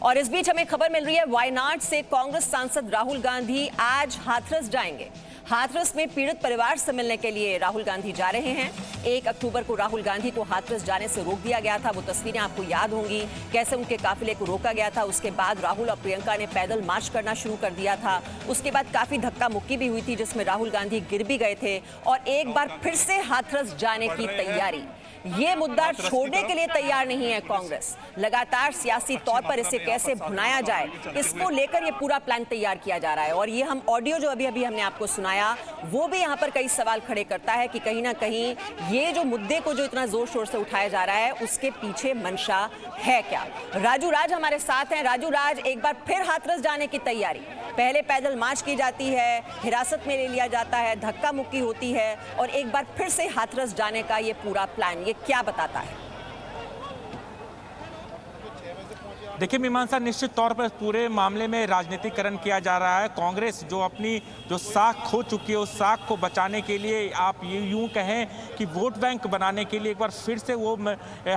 और इस बीच हमें खबर मिल रही है वायनाड से कांग्रेस सांसद राहुल गांधी आज हाथरस जाएंगे। हाथरस में पीड़ित परिवार से मिलने के लिए राहुल गांधी जा रहे हैं। 1 अक्टूबर को राहुल गांधी को हाथरस जाने से रोक दिया गया था। वो तस्वीरें आपको याद होंगी, कैसे उनके काफिले को रोका गया था। उसके बाद राहुल और प्रियंका ने पैदल मार्च करना शुरू कर दिया था। उसके बाद काफी धक्का मुक्की भी हुई थी, जिसमें राहुल गांधी गिर भी गए थे और एक बार फिर से हाथरस जाने की तैयारी। ये मुद्दा छोड़ने के लिए तैयार नहीं है कांग्रेस। लगातार सियासी तौर पर इसे कैसे भुनाया जाए, इसको लेकर ये पूरा प्लान तैयार किया जा रहा है। और ये हम ऑडियो जो अभी हमने आपको सुनाया, वो भी यहाँ पर कई सवाल खड़े करता है कि कहीं ना कहीं ये जो मुद्दे को जो इतना जोर शोर से उठाया जा रहा है, उसके पीछे मंशा है क्या। राजू राज हमारे साथ हैं। राजू राज, एक बार फिर हाथरस जाने की तैयारी। पहले पैदल मार्च की जाती है, हिरासत में ले लिया जाता है, धक्का मुक्की होती है और एक बार फिर से हाथरस जाने का ये पूरा प्लान, ये क्या बताता है? देखिए मीमांसा, निश्चित तौर पर पूरे मामले में राजनीतिकरण किया जा रहा है। कांग्रेस जो अपनी जो साख खो चुकी है, उस साख को बचाने के लिए, आप यूं कहें कि वोट बैंक बनाने के लिए एक बार फिर से वो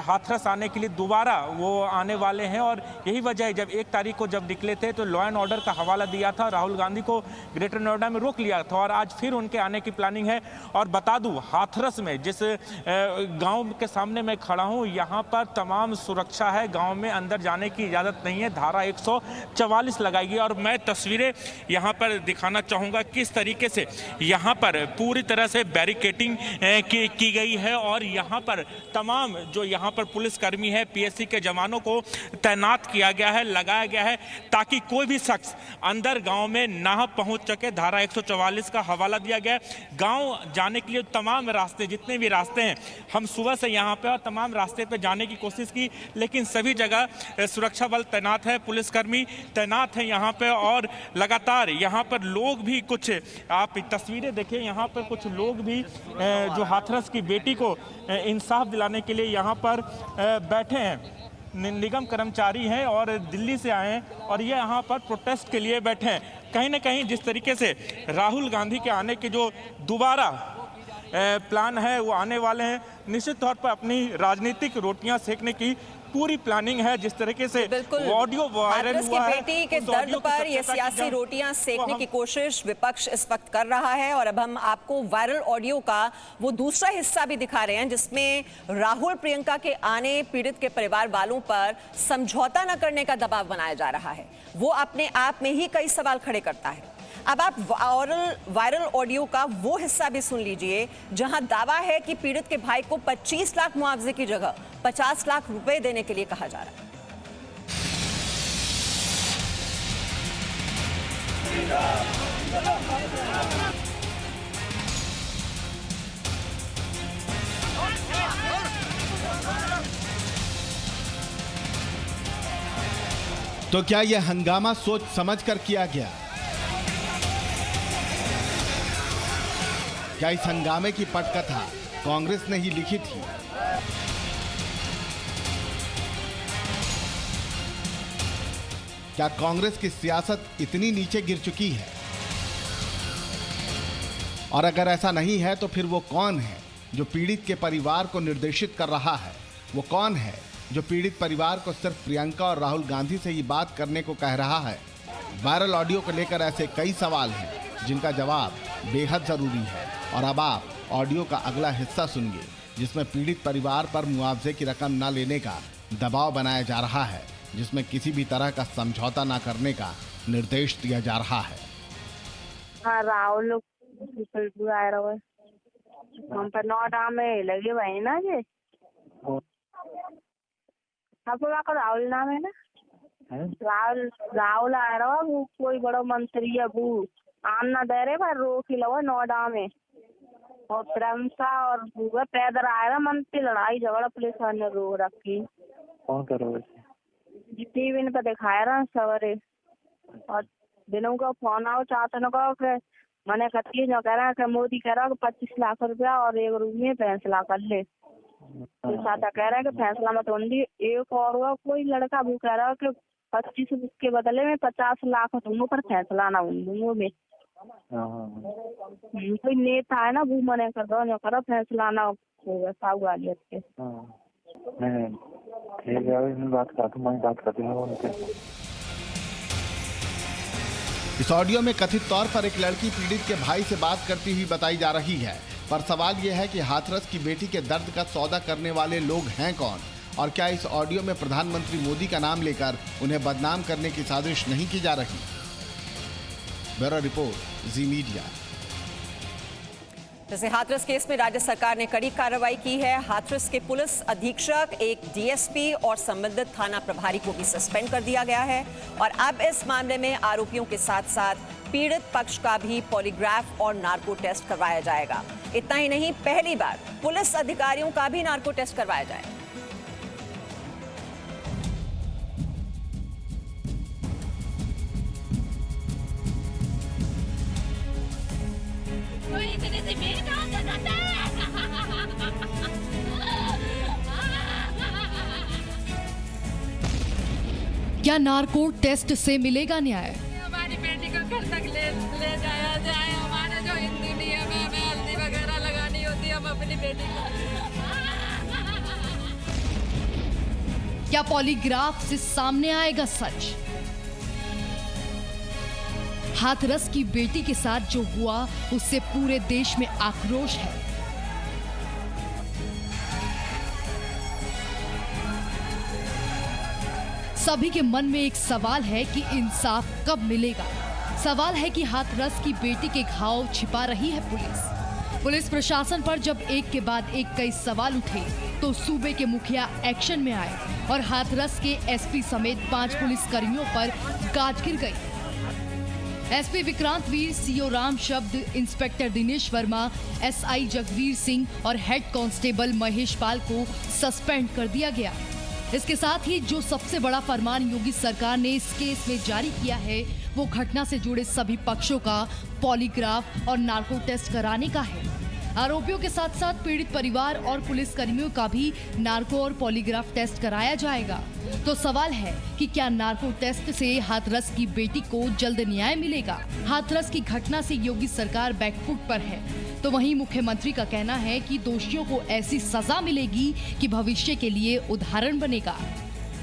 हाथरस आने के लिए दोबारा वो आने वाले हैं। और यही वजह है, जब 1 तारीख को जब निकले थे तो लॉ एंड ऑर्डर का हवाला दिया था, राहुल गांधी को ग्रेटर नोएडा में रोक लिया था और आज फिर उनके आने की प्लानिंग है। और बता दूं, हाथरस में जिस गाँव के सामने मैं खड़ा हूँ, यहाँ पर तमाम सुरक्षा है। गाँव में अंदर जाने की इजाजत नहीं है, धारा 144 लगाई गई। और मैं तस्वीरें यहां पर दिखाना चाहूंगा किस तरीके से यहां पर पूरी तरह से बैरिकेडिंग की गई है। और यहां पर तमाम जो यहां पर पुलिसकर्मी है, पीएससी के जवानों को तैनात किया गया है, लगाया गया है, ताकि कोई भी शख्स अंदर गांव में ना पहुंच सके। धारा 144 का हवाला दिया गया है। गांव जाने के लिए तमाम रास्ते, जितने भी रास्ते हैं, हम सुबह से यहां पे और तमाम रास्ते पे जाने की कोशिश की, लेकिन सभी जगह सुरक्षा बल तैनात है, पुलिसकर्मी तैनात है यहाँ पे। और लगातार यहाँ पर लोग भी, कुछ आप तस्वीरें देखें, यहाँ पर कुछ लोग भी जो हाथरस की बेटी को इंसाफ दिलाने के लिए यहाँ पर बैठे हैं। निगम कर्मचारी हैं और दिल्ली से आए हैं और ये यहाँ पर प्रोटेस्ट के लिए बैठे हैं। कहीं ना कहीं जिस तरीके से राहुल गांधी के आने के जो दोबारा प्लान है वो आने वाले हैं, निश्चित तौर पर अपनी राजनीतिक रोटियां सेकने की पूरी प्लानिंग है। जिस तरीके से ऑडियो वायरल हुआ है, बेटी के दर्द पर ये सियासी रोटियां सेकने की कोशिश विपक्ष इस वक्त कर रहा है। और अब हम आपको वायरल ऑडियो का वो दूसरा हिस्सा भी दिखा रहे हैं, जिसमें राहुल प्रियंका के आने पीड़ित के परिवार वालों पर समझौता न करने का दबाव बनाया जा रहा है। वो अपने आप में ही कई सवाल खड़े करता है। अब आप वायरल ऑडियो का वो हिस्सा भी सुन लीजिए, जहां दावा है कि पीड़ित के भाई को 25 लाख मुआवजे की जगह 50 लाख रुपए देने के लिए कहा जा रहा है। तो क्या यह हंगामा सोच समझकर किया गया? क्या इस हंगामे की पटकथा कांग्रेस ने ही लिखी थी? क्या कांग्रेस की सियासत इतनी नीचे गिर चुकी है? और अगर ऐसा नहीं है तो फिर वो कौन है जो पीड़ित के परिवार को निर्देशित कर रहा है? वो कौन है जो पीड़ित परिवार को सिर्फ प्रियंका और राहुल गांधी से ही बात करने को कह रहा है? वायरल ऑडियो को लेकर ऐसे कई सवाल हैं जिनका जवाब बेहद जरूरी है। और अब आप ऑडियो का अगला हिस्सा सुनिए, जिसमें पीड़ित परिवार पर मुआवजे की रकम न लेने का दबाव बनाया जा रहा है, जिसमें किसी भी तरह का समझौता न करने का निर्देश दिया जा रहा है। हाँ, राहुल हम पर नोटा में लगे भाई ना जी, आपको राहुल नाम है ना? राहुल आ रहा है, वो कोई बड़ा मंत्री है, वो आना दे रहे पर रोक ही लो नोएडा में। और प्रियंका और भूगा पैदल आया ना, मंत्री लड़ाई झगड़ा पुलिस वाले ने रोक रखी। कौन कर रहा है? टीवी पे दिखाया रहा सवेरे। और दिनों का फोन आओ चाहते न कहो कि मैंने कती जो कह रहा है कि मोदी कह रहा है कि 25 लाख रुपया और 1 रूम में फैसला कर ले। तो सादा कह रहा है कि फैसला मत होंगी। एक और हुआ कोई लड़का वो कह रहा है कि 25 के बदले में 50 लाख दोनों पर फैसला ना दोनों में। कोई नेता है ना वो मने कर दो, करो फैसला ना होगा साहू वाले के। मैं ठीक है, मैं बात करता हूँ, मैं बात करती हूँ उनसे। इस ऑडियो में कथित तौर पर एक लड़की पीड़ित के भाई से बात करती हुई बताई जा रही है, पर सवाल यह है कि हाथरस की बेटी के दर्द का सौदा करने वाले लोग हैं कौन, और क्या इस ऑडियो में प्रधानमंत्री मोदी का नाम लेकर उन्हें बदनाम करने की साजिश नहीं की जा रही। ब्यूरो रिपोर्ट, जी मीडिया। जैसे हाथरस केस में राज्य सरकार ने कड़ी कार्रवाई की है। हाथरस के पुलिस अधीक्षक, एक डीएसपी और संबंधित थाना प्रभारी को भी सस्पेंड कर दिया गया है। और अब इस मामले में आरोपियों के साथ साथ पीड़ित पक्ष का भी पॉलीग्राफ और नार्को टेस्ट करवाया जाएगा। इतना ही नहीं, पहली बार पुलिस अधिकारियों का भी नार्को टेस्ट करवाया जाएगा। क्या नार्को टेस्ट से मिलेगा न्याय? हमारी बेटी को घर तक ले जाया जाए। हमारे जो हिंदू नियम है, हमें हल्दी वगैरह लगानी होती है, हम अपनी बेटी को। क्या पॉलीग्राफ से सामने आएगा सच? हाथरस की बेटी के साथ जो हुआ उससे पूरे देश में आक्रोश है। सभी के मन में एक सवाल है कि इंसाफ कब मिलेगा। सवाल है कि हाथरस की बेटी के घाव छिपा रही है पुलिस प्रशासन पर जब एक के बाद एक कई सवाल उठे तो सूबे के मुखिया एक्शन में आए और हाथरस के एसपी समेत 5 पुलिसकर्मियों पर गाज गिर गई। एसपी विक्रांत वीर, सीओ राम शब्द, इंस्पेक्टर दिनेश वर्मा, एसआई जगवीर सिंह और हेड कांस्टेबल महेश पाल को सस्पेंड कर दिया गया। इसके साथ ही जो सबसे बड़ा फरमान योगी सरकार ने इस केस में जारी किया है वो घटना से जुड़े सभी पक्षों का पॉलीग्राफ और नार्को टेस्ट कराने का है। आरोपियों के साथ साथ पीड़ित परिवार और पुलिसकर्मियों का भी नार्को और पॉलीग्राफ टेस्ट कराया जाएगा। तो सवाल है कि क्या नार्को टेस्ट से हाथरस की बेटी को जल्द न्याय मिलेगा? हाथरस की घटना से योगी सरकार बैकफुट पर है, तो वहीं मुख्यमंत्री का कहना है कि दोषियों को ऐसी सजा मिलेगी कि भविष्य के लिए उदाहरण बनेगा।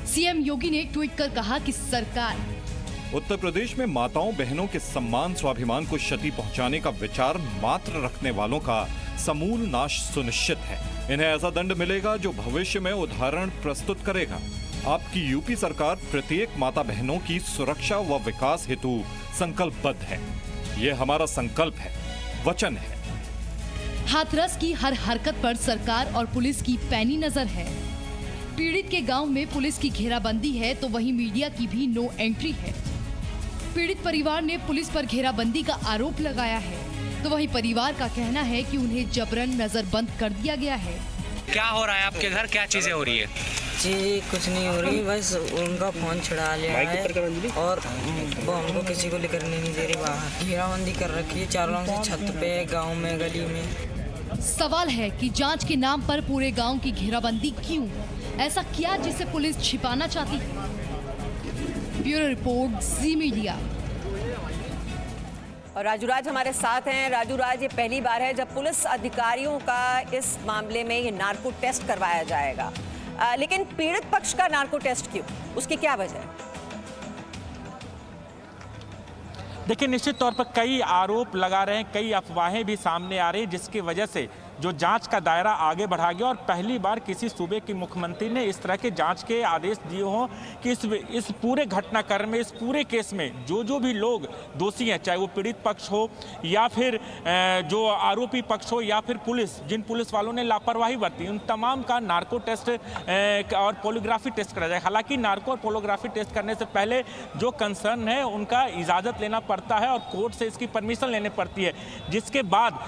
सीएम योगी ने ट्वीट कर कहा कि सरकार उत्तर प्रदेश में माताओं बहनों के सम्मान स्वाभिमान को क्षति पहुंचाने का विचार मात्र रखने वालों का समूल नाश सुनिश्चित है। इन्हें ऐसा दंड मिलेगा जो भविष्य में उदाहरण प्रस्तुत करेगा। आपकी यूपी सरकार प्रत्येक माता बहनों की सुरक्षा व विकास हेतु संकल्पबद्ध है। ये हमारा संकल्प है, वचन है। हाथरस की हर हरकत पर सरकार और पुलिस की पैनी नजर है। पीड़ित के गांव में पुलिस की घेराबंदी है तो वहीं मीडिया की भी नो एंट्री है। पीड़ित परिवार ने पुलिस पर घेराबंदी का आरोप लगाया है तो वहीं परिवार का कहना है कि उन्हें जबरन नजरबंद कर दिया गया है। क्या हो रहा है आपके घर, क्या चीजें हो रही है? जी कुछ नहीं हो रही, बस उनका फोन छुड़ा लिया है और वो हमको किसी को लेकर नहीं दे रही। बाहर घेराबंदी कर रखी है चारों से, छत पे, गांव में, गली में। सवाल है कि जांच के नाम पर पूरे गांव की घेराबंदी क्यों? ऐसा क्या जिसे पुलिस छिपाना चाहती है? ब्यूरो रिपोर्ट, जी मीडिया। और राजूराज हमारे साथ हैं। राजूराज, ये पहली बार है जब पुलिस अधिकारियों का इस मामले में ये नार्को टेस्ट करवाया जाएगा, लेकिन पीड़ित पक्ष का नार्को टेस्ट क्यों? उसकी क्या वजह है? देखिए, निश्चित तौर पर कई आरोप लगा रहे हैं, कई अफवाहें भी सामने आ रही हैं, जिसकी वजह से जो जांच का दायरा आगे बढ़ा गया और पहली बार किसी सूबे के मुख्यमंत्री ने इस तरह के जांच के आदेश दिए हों कि इस पूरे घटनाक्रम में, इस पूरे केस में जो भी लोग दोषी हैं, चाहे वो पीड़ित पक्ष हो या फिर जो आरोपी पक्ष हो या फिर पुलिस, जिन पुलिस वालों ने लापरवाही बरती, उन तमाम का नार्को टेस्ट और पोलोग्राफी टेस्ट करा जाए। हालांकि नार्को और पोलोग्राफी टेस्ट करने से पहले जो कंसर्न है उनका इजाज़त लेना पड़ता है और कोर्ट से इसकी परमिशन लेनी पड़ती है, जिसके बाद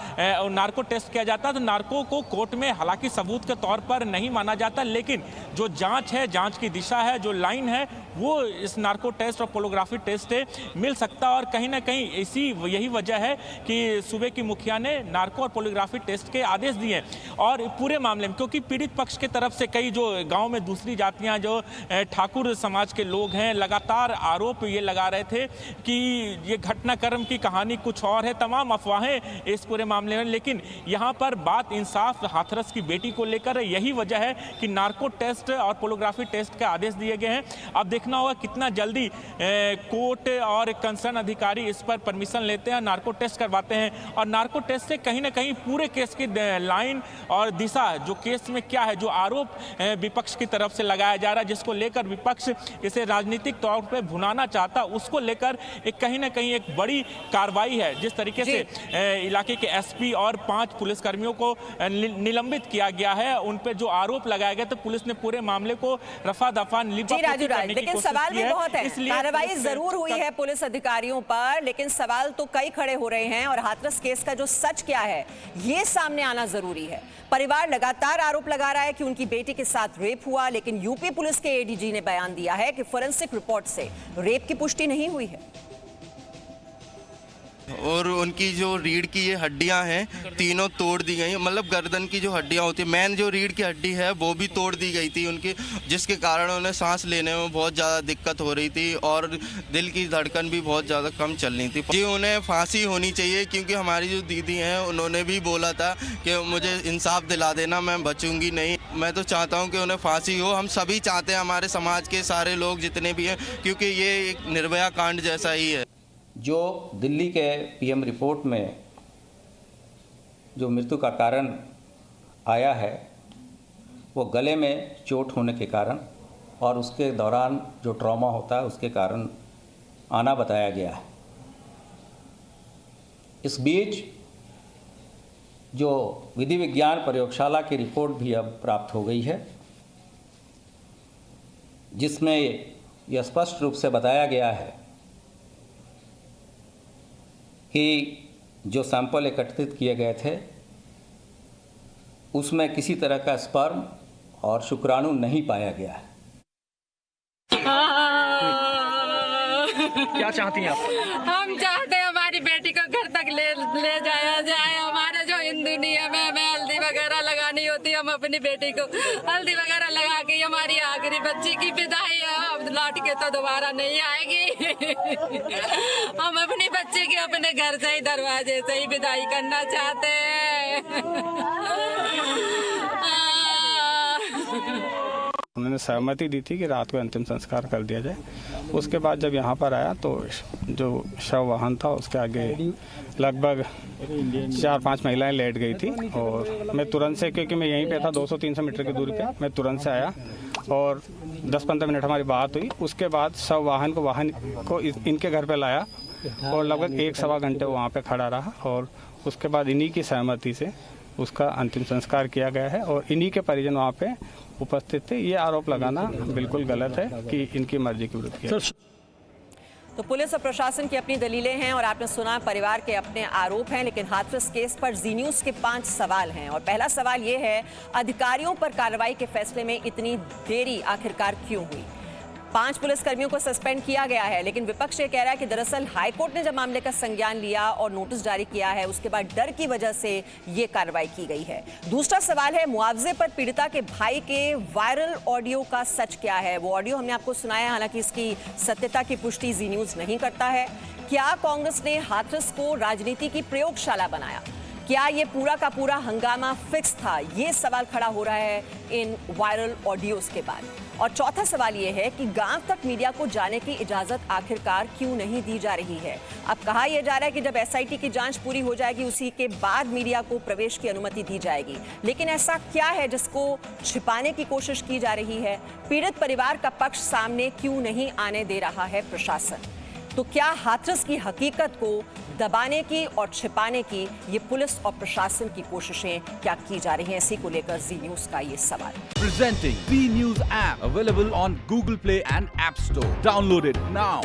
नार्को टेस्ट किया जाता है। नार्को को कोर्ट में हालांकि सबूत के तौर पर नहीं माना जाता, लेकिन जो जांच है, जांच की दिशा है, जो लाइन है, वो इस नार्को टेस्ट और पोलोग्राफी टेस्ट से मिल सकता है। और कहीं ना कहीं यही वजह है कि सूबे की मुखिया ने नार्को और पोलोग्राफी टेस्ट के आदेश दिए। और पूरे मामले में क्योंकि पीड़ित पक्ष की तरफ से कई जो गांव में दूसरी जातियां जो ठाकुर समाज के लोग हैं, लगातार आरोप ये लगा रहे थे कि ये घटनाक्रम की कहानी कुछ और है, तमाम अफवाहें इस पूरे मामले में। लेकिन यहाँ पर बात इंसाफ हाथरस की बेटी को लेकर, यही वजह है कि नार्को टेस्ट और पोलोग्राफी टेस्ट के आदेश दिए गए हैं। अब देखना होगा कितना जल्दी कोर्ट और कंसर्न अधिकारी इस पर परमिशन लेते हैं, नार्को टेस्ट करवाते हैं। और नार्को टेस्ट से कहीं ना कहीं पूरे केस की लाइन और दिशा, जो केस में क्या है, जो आरोप विपक्ष की तरफ से लगाया जा रहा है, जिसको लेकर विपक्ष इसे राजनीतिक तौर पे भुनाना चाहता, उसको लेकर एक कहीं ना कहीं एक बड़ी कार्रवाई है। जिस तरीके से इलाके के एसपी और 5 पुलिसकर्मियों को निलंबित किया गया है, उन पे जो आरोप लगाए गए, तो पुलिस ने पूरे मामले को रफा दफा लेकिन सवाल भी बहुत है। कार्रवाई जरूर हुई है पुलिस अधिकारियों पर, लेकिन सवाल तो कई खड़े हो रहे हैं और हाथरस केस का जो सच क्या है ये सामने आना जरूरी है। परिवार लगातार आरोप लगा रहा है कि उनकी बेटी के साथ रेप हुआ, लेकिन यूपी पुलिस के एडीजी ने बयान दिया है कि फोरेंसिक रिपोर्ट से रेप की पुष्टि नहीं हुई है। और उनकी जो रीढ़ की ये हड्डियां हैं तीनों तोड़ दी गई, मतलब गर्दन की जो हड्डियां होती है, मेन जो रीढ़ की हड्डी है वो भी तोड़ दी गई थी उनकी, जिसके कारण उन्हें सांस लेने में बहुत ज़्यादा दिक्कत हो रही थी और दिल की धड़कन भी बहुत ज़्यादा कम चल रही थी। जी उन्हें फांसी होनी चाहिए, क्योंकि हमारी जो दीदी हैं उन्होंने भी बोला था कि मुझे इंसाफ दिला देना, मैं बचूंगी नहीं। मैं तो चाहता हूँ कि उन्हें फांसी हो, हम सभी चाहते हैं, हमारे समाज के सारे लोग जितने भी हैं, क्योंकि ये एक निर्भया कांड जैसा ही है। जो दिल्ली के पीएम रिपोर्ट में जो मृत्यु का कारण आया है वो गले में चोट होने के कारण और उसके दौरान जो ट्रॉमा होता है उसके कारण आना बताया गया है। इस बीच जो विधि विज्ञान प्रयोगशाला की रिपोर्ट भी अब प्राप्त हो गई है, जिसमें यह स्पष्ट रूप से बताया गया है कि जो सैंपल एकत्रित किए गए थे उसमें किसी तरह का स्पर्म और शुक्राणु नहीं पाया गया है। क्या चाहती हैं आप? हम चाहते हैं हमारी बेटी को घर तक ले जाया जाए। हमारे जो हिंदू नियम है, हमें हल्दी वगैरह लगानी होती है, हम अपनी बेटी को हल्दी वगैरह लगा के हमारी आखिरी बच्ची की विदाई है। अब लौट के तो दोबारा नहीं आएगी। हम अपनी बच्ची की अपने घर से ही, दरवाजे से ही विदाई करना चाहते हैं। उन्होंने सहमति दी थी कि रात को अंतिम संस्कार कर दिया जाए। उसके बाद जब यहाँ पर आया तो जो शव वाहन था उसके आगे लगभग 4-5 महिलाएं लेट गई थी और मैं तुरंत से, क्योंकि मैं यहीं पे था 200-300 मीटर की दूरी पे, मैं तुरंत से आया और 10-15 मिनट हमारी बात हुई। उसके बाद शव वाहन को इनके घर पे लाया और लगभग 1-1.25 घंटे वहाँ पे खड़ा रहा और उसके बाद इन्हीं की सहमति से उसका अंतिम संस्कार किया गया है और इन्हीं के परिजन वहाँ पे उपस्थित थे। ये आरोप लगाना बिल्कुल गलत है कि इनकी मर्जी के विरुद्ध किया। तो पुलिस और प्रशासन की अपनी दलीलें हैं और आपने सुना परिवार के अपने आरोप हैं, लेकिन हाथरस केस पर जी न्यूज़ के 5 सवाल हैं। और पहला सवाल ये है, अधिकारियों पर कार्रवाई के फैसले में इतनी देरी आखिरकार क्यों हुई? 5 पुलिसकर्मियों को सस्पेंड किया गया है, लेकिन विपक्ष ये कह रहा है कि दरअसल हाईकोर्ट ने जब मामले का संज्ञान लिया और नोटिस जारी किया है, उसके बाद डर की वजह से ये कार्रवाई की गई है। दूसरा सवाल है, मुआवजे पर पीड़िता के भाई के वायरल ऑडियो का सच क्या है? वो ऑडियो हमने आपको सुनाया, हालांकि इसकी सत्यता की पुष्टि जी न्यूज़ नहीं करता है। क्या कांग्रेस ने हाथरस को राजनीति की प्रयोगशाला बनाया? क्या ये पूरा का पूरा हंगामा फिक्स था? ये सवाल खड़ा हो रहा है इन वायरल ऑडियोज के बाद। और चौथा सवाल ये है कि गांव तक मीडिया को जाने की इजाजत आखिरकार क्यों नहीं दी जा रही है? अब कहा यह जा रहा है कि जब एसआईटी की जांच पूरी हो जाएगी उसी के बाद मीडिया को प्रवेश की अनुमति दी जाएगी, लेकिन ऐसा क्या है जिसको छिपाने की कोशिश की जा रही है? पीड़ित परिवार का पक्ष सामने क्यों नहीं आने दे रहा है प्रशासन? तो क्या हाथरस की हकीकत को दबाने की और छिपाने की ये पुलिस और प्रशासन की कोशिशें क्या की जा रही हैं? इसी को लेकर जी न्यूज़ का ये सवाल। Presenting V News app available on Google Play and App Store. Download it now.